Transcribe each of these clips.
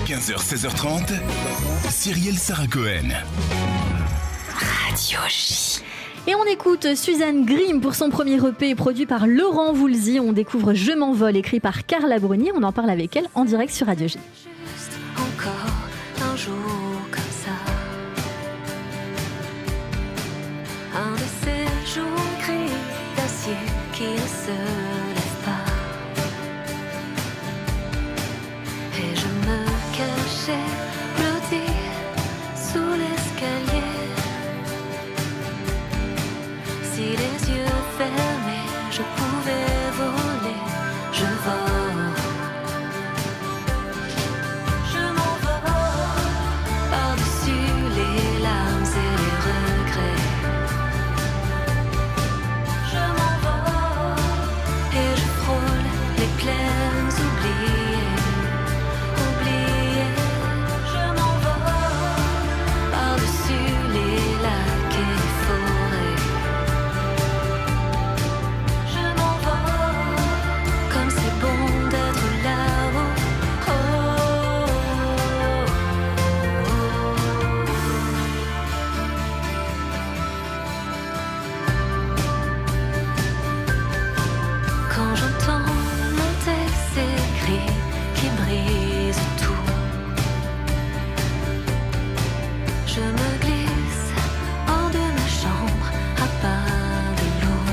15h, 16h30, Cyrielle Sarah Cohen. Radio J. Et on écoute Suzanne Grimm pour son premier EP produit par Laurent Voulzy. On découvre Je m'envole, écrit par Carla Bruni. On en parle avec elle en direct sur Radio J. Juste encore un jour comme ça, un de ces jours gris d'acier qui ne se lève pas. Et je me cachais blotti sous l'escalier. Si les yeux fermés, je pouvais voler, je vole. Je m'envole par-dessus les larmes et les regrets. Je m'envole et je frôle les plaines oubliées, oubliées. Je m'envole par-dessus les lacs et les forêts. Je m'envole comme c'est bon d'être là-haut. Quand j'entends mon texte écrit qui brise tout, je me glisse hors de ma chambre à pas de loup.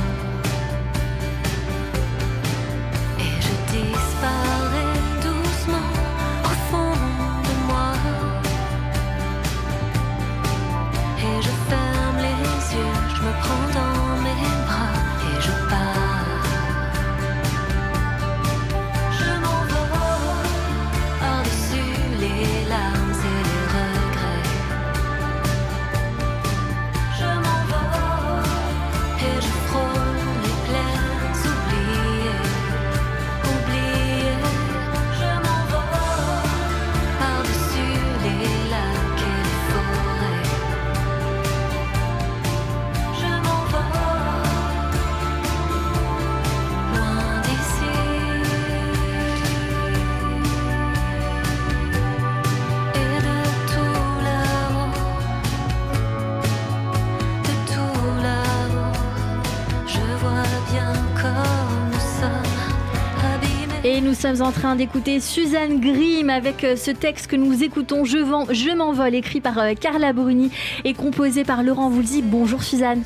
Et je disparais doucement au fond de moi. Et je ferme les yeux, je me prends dans mes bras et je pars. Je m'envole par-dessus les larmes et les regrets. Je m'envole et je frôle les plaines oubliées, oubliées. Je m'envole par-dessus les lacs et les forêts. Je m'envole loin d'ici et de tout là-haut, de tout là-haut. Je vois bien comme nous sommes abîmés. Et nous sommes en train d'écouter Suzanne Grimm avec ce texte que nous écoutons, Je m'envole, écrit par Carla Bruni et composé par Laurent Voulzy. Bonjour Suzanne.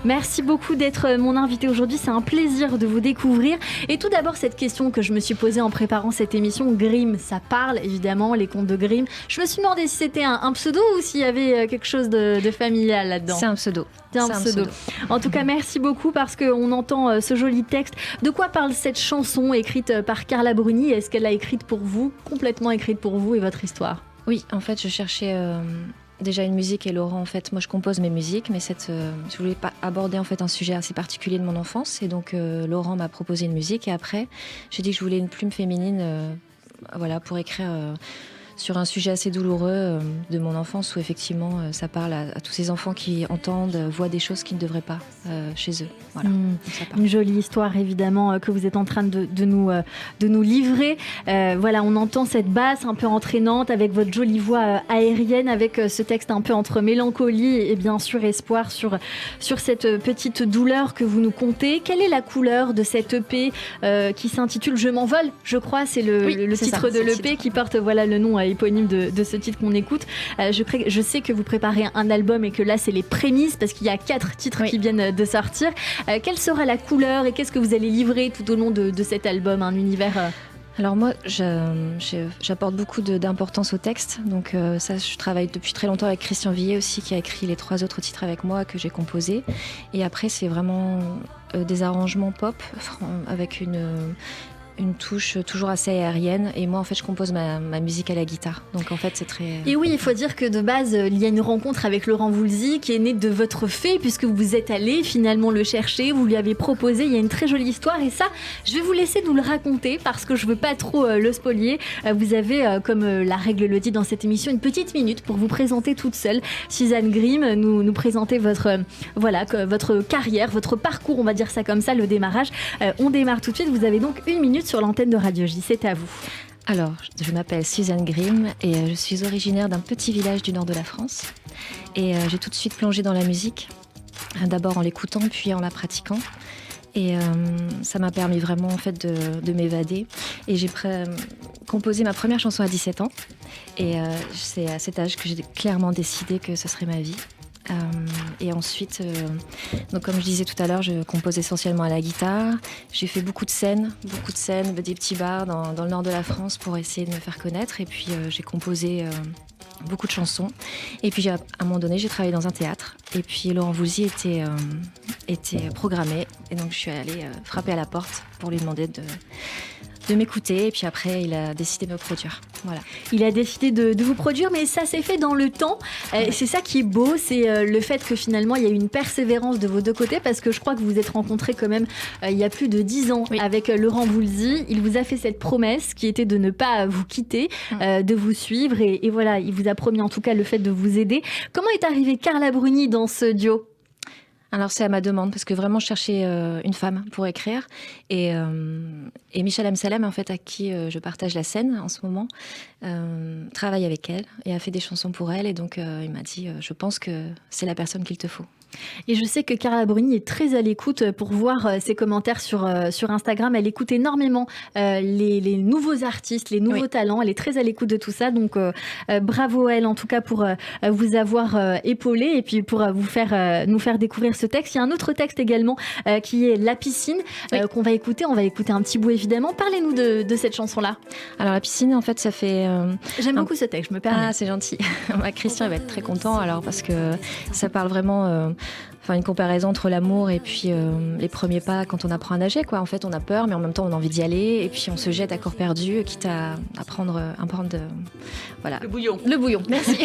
Merci beaucoup d'être mon invitée aujourd'hui, c'est un plaisir de vous découvrir. Et tout d'abord, cette question que je me suis posée en préparant cette émission, Grimm, ça parle évidemment, les contes de Grimm. Je me suis demandé si c'était un pseudo ou s'il y avait quelque chose de familial là-dedans. C'est un pseudo. C'est un pseudo. En tout cas, merci beaucoup parce qu'on entend ce joli texte. De quoi parle cette chanson écrite par Carla Bruni? Est-ce qu'elle l'a écrite pour vous, complètement écrite pour vous et votre histoire? Oui, en fait, je cherchais déjà une musique et Laurent, en fait, moi je compose mes musiques, mais je voulais pas aborder en fait un sujet assez particulier de mon enfance, et donc Laurent m'a proposé une musique, et après j'ai dit que je voulais une plume féminine, voilà, pour écrire sur un sujet assez douloureux de mon enfance, où effectivement ça parle à tous ces enfants qui entendent, voient des choses qu'ils ne devraient pas chez eux. Voilà. Une jolie histoire évidemment que vous êtes en train de nous livrer. Voilà, on entend cette basse un peu entraînante avec votre jolie voix aérienne, avec ce texte un peu entre mélancolie et bien sûr espoir sur cette petite douleur que vous nous contez. Quelle est la couleur de cet EP qui s'intitule Je m'envole, je crois, c'est le titre de l'EP qui porte voilà le nom éponyme de ce titre qu'on écoute. Je sais que vous préparez un album et que là c'est les prémices parce qu'il y a 4 titres qui viennent de sortir. Quelle sera la couleur et qu'est-ce que vous allez livrer tout au long de cet album? Un univers Alors moi, j'apporte beaucoup d'importance au texte. Donc ça, je travaille depuis très longtemps avec Christian Villiers aussi, qui a écrit les 3 autres titres avec moi, que j'ai composés. Et après, c'est vraiment des arrangements pop avec une touche toujours assez aérienne, et moi en fait je compose ma musique à la guitare, donc en fait c'est très... Et oui, il faut dire que de base il y a une rencontre avec Laurent Voulzy qui est née de votre fait, puisque vous êtes allé finalement le chercher, vous lui avez proposé, il y a une très jolie histoire, et ça je vais vous laisser nous le raconter parce que je veux pas trop le spolier. Vous avez comme la règle le dit dans cette émission une petite minute pour vous présenter toute seule. Suzanne Grimm, nous présenter votre carrière, votre parcours, on va dire ça comme ça, le démarrage. On démarre tout de suite, vous avez donc 1 minute sur l'antenne de Radio J, c'est à vous. Alors, je m'appelle Suzanne Grimm et je suis originaire d'un petit village du nord de la France. Et j'ai tout de suite plongé dans la musique, d'abord en l'écoutant puis en la pratiquant. Et ça m'a permis vraiment en fait de m'évader. Et j'ai composé ma première chanson à 17 ans. Et c'est à cet âge que j'ai clairement décidé que ce serait ma vie. Et ensuite, donc comme je disais tout à l'heure, je compose essentiellement à la guitare. J'ai fait beaucoup de scènes, des petits bars dans le nord de la France pour essayer de me faire connaître. Et puis j'ai composé beaucoup de chansons. Et puis à un moment donné, j'ai travaillé dans un théâtre. Et puis Laurent Voulzy était programmé. Et donc je suis allée frapper à la porte pour lui demander de m'écouter, et puis après il a décidé de me produire. Voilà. Il a décidé de vous produire, mais ça s'est fait dans le temps. C'est ça qui est beau, c'est le fait que finalement il y a eu une persévérance de vos deux côtés, parce que je crois que vous vous êtes rencontrés quand même il y a plus de 10 ans avec Laurent Voulzy. Il vous a fait cette promesse qui était de ne pas vous quitter, de vous suivre, et voilà, il vous a promis en tout cas le fait de vous aider. Comment est arrivée Carla Bruni dans ce duo ? Alors c'est à ma demande, parce que vraiment je cherchais une femme pour écrire, et Michel Amsalem, en fait, à qui je partage la scène en ce moment, travaille avec elle et a fait des chansons pour elle, et donc il m'a dit je pense que c'est la personne qu'il te faut. Et je sais que Carla Bruni est très à l'écoute pour voir ses commentaires sur Instagram. Elle écoute énormément les nouveaux artistes, les nouveaux talents. Elle est très à l'écoute de tout ça. Donc bravo à elle en tout cas pour vous avoir épaulé et puis pour nous faire découvrir ce texte. Il y a un autre texte également qui est La piscine qu'on va écouter. On va écouter un petit bout évidemment. Parlez-nous de cette chanson-là. Alors La piscine, en fait, ça fait... J'aime beaucoup ce texte, je me permets. Ah, c'est gentil. Christian va être très content alors, parce que ça parle vraiment... une comparaison entre l'amour et puis les premiers pas quand on apprend à nager, quoi. En fait, on a peur, mais en même temps, on a envie d'y aller. Et puis, on se jette à corps perdu, quitte à prendre un peu de... Voilà. Le bouillon. Merci.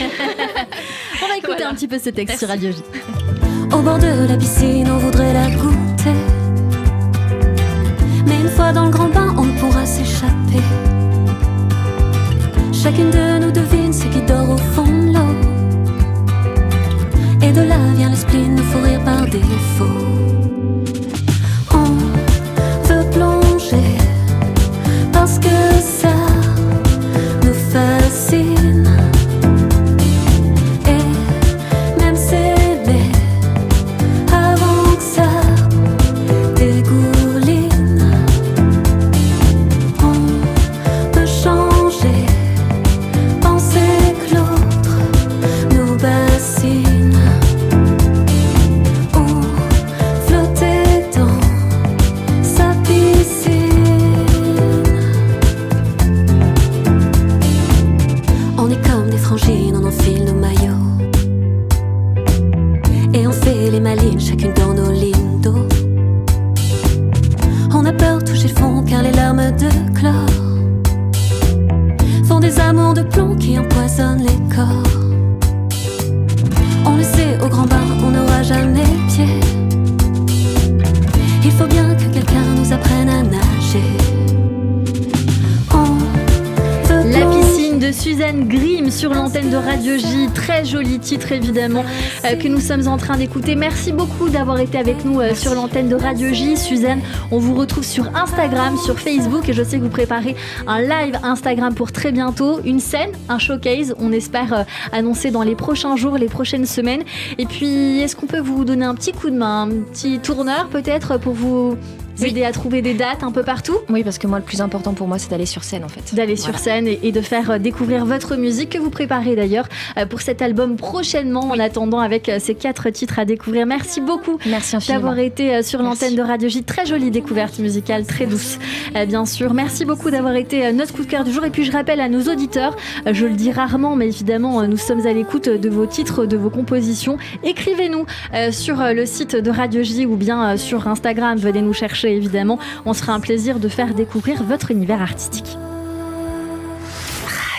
On va écouter un petit peu ce texte sur Radio J. Au bord de la piscine, on voudrait la goûter. Mais une fois dans le grand bain, on ne pourra s'échapper. Chacune de nous devine ce qui dort au fond de l'eau. Et de là vient le spleen, nous faut rire par défaut. On veut plonger parce que ça nous fascine. Et même s'aimer avant que ça dégouline. On peut changer, penser que l'autre nous bassine. On enfile nos maillots et on fait les malines, chacune dans nos lignes d'eau. On a peur de toucher le fond car les larmes de chlore font des amours de plomb qui empoisonnent les corps. On le sait, au grand bain, on n'aura jamais pied. Il faut bien que quelqu'un nous apprenne à nager. La piscine de Suzanne Grimm sur l'antenne de Radio J. Très joli titre évidemment que nous sommes en train d'écouter. Merci beaucoup d'avoir été avec nous sur l'antenne de Radio J. Suzanne, on vous retrouve sur Instagram, sur Facebook, et je sais que vous préparez un live Instagram pour très bientôt. Une scène, un showcase, on espère annoncer dans les prochains jours, les prochaines semaines. Et puis, est-ce qu'on peut vous donner un petit coup de main, un petit tourneur peut-être pour vous aider à trouver des dates un peu partout? Oui, parce que moi, le plus important pour moi, c'est d'aller sur scène, en fait. D'aller sur scène et de faire découvrir votre musique, que vous préparez d'ailleurs pour cet album prochainement, en attendant, avec ces 4 titres à découvrir. Merci beaucoup d'avoir été sur l'antenne de Radio J. Très jolie découverte musicale, très douce, bien sûr. Merci beaucoup d'avoir été notre coup de cœur du jour. Et puis, je rappelle à nos auditeurs, je le dis rarement, mais évidemment, nous sommes à l'écoute de vos titres, de vos compositions. Écrivez-nous sur le site de Radio J ou bien sur Instagram. Venez nous chercher, évidemment. On sera un plaisir de faire découvrir votre univers artistique.